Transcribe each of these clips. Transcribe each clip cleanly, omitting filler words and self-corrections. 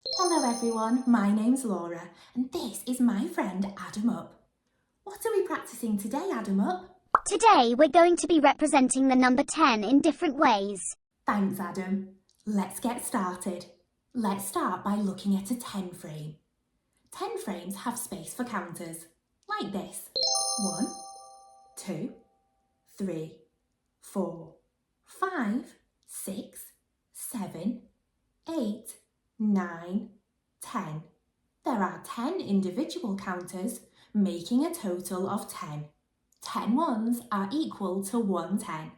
Hello everyone, my name's Laura and this is my friend Adam Up. What are we practicing today, Adam Up? Today we're going to be representing the number 10 in different ways. Thanks Adam. Let's get started. Let's start by looking at a 10 frame. 10 frames have space for counters, like this. 1, 2, 3, 4, 5, 6, 7, 8, 9, 10. There are 10 individual counters, making a total of 10. 10 ones are equal to 110.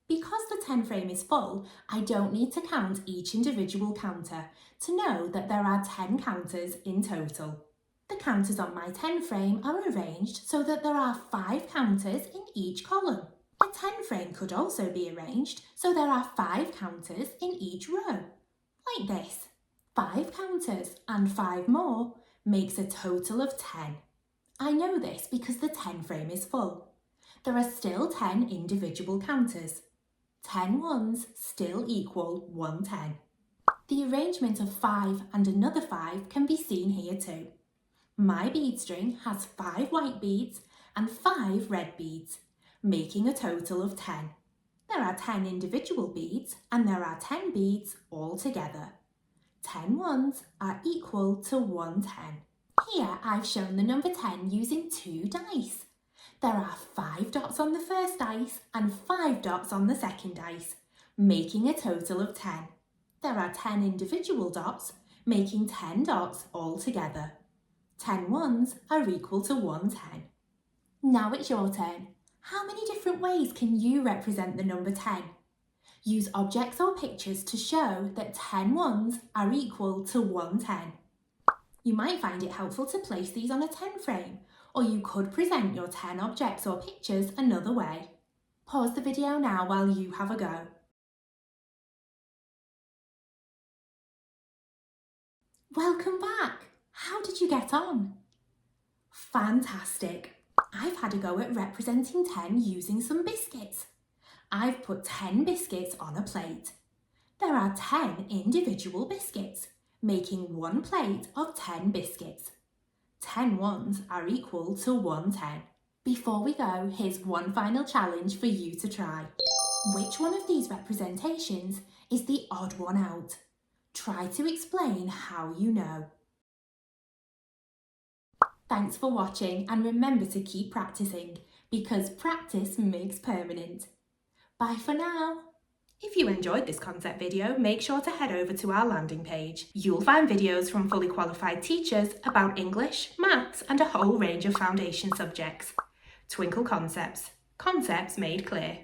Because the 10 frame is full, I don't need to count each individual counter to know that there are 10 counters in total. The counters on my 10 frame are arranged so that there are 5 counters in each column. A 10 frame could also be arranged so there are 5 counters in each row, like this. 5 counters and 5 more makes a total of 10. I know this because the 10 frame is full. There are still 10 individual counters. 10 ones still equal 110. The arrangement of 5 and another 5 can be seen here too. My bead string has 5 white beads and 5 red beads, making a total of 10. There are 10 individual beads and there are 10 beads all together. 10 ones are equal to 110. Here I've shown the number 10 using 2 dice. There are 5 dots on the first dice and 5 dots on the second dice, making a total of 10. There are 10 individual dots, making 10 dots all together. 10 ones are equal to 110. Now it's your turn. How many different ways can you represent the number 10? Use objects or pictures to show that 10 ones are equal to 110. You might find it helpful to place these on a 10 frame, or you could present your 10 objects or pictures another way. Pause the video now while you have a go. Welcome back! How did you get on? Fantastic! I've had a go at representing 10 using some biscuits. I've put 10 biscuits on a plate. There are 10 individual biscuits, making one plate of 10 biscuits. 10 ones are equal to 110. Before we go, here's one final challenge for you to try. Which one of these representations is the odd one out? Try to explain how you know. Thanks for watching and remember to keep practicing because practice makes permanent. Bye for now. If you enjoyed this concept video, make sure to head over to our landing page. You'll find videos from fully qualified teachers about English, maths and a whole range of foundation subjects. Twinkl Concepts. Concepts made clear.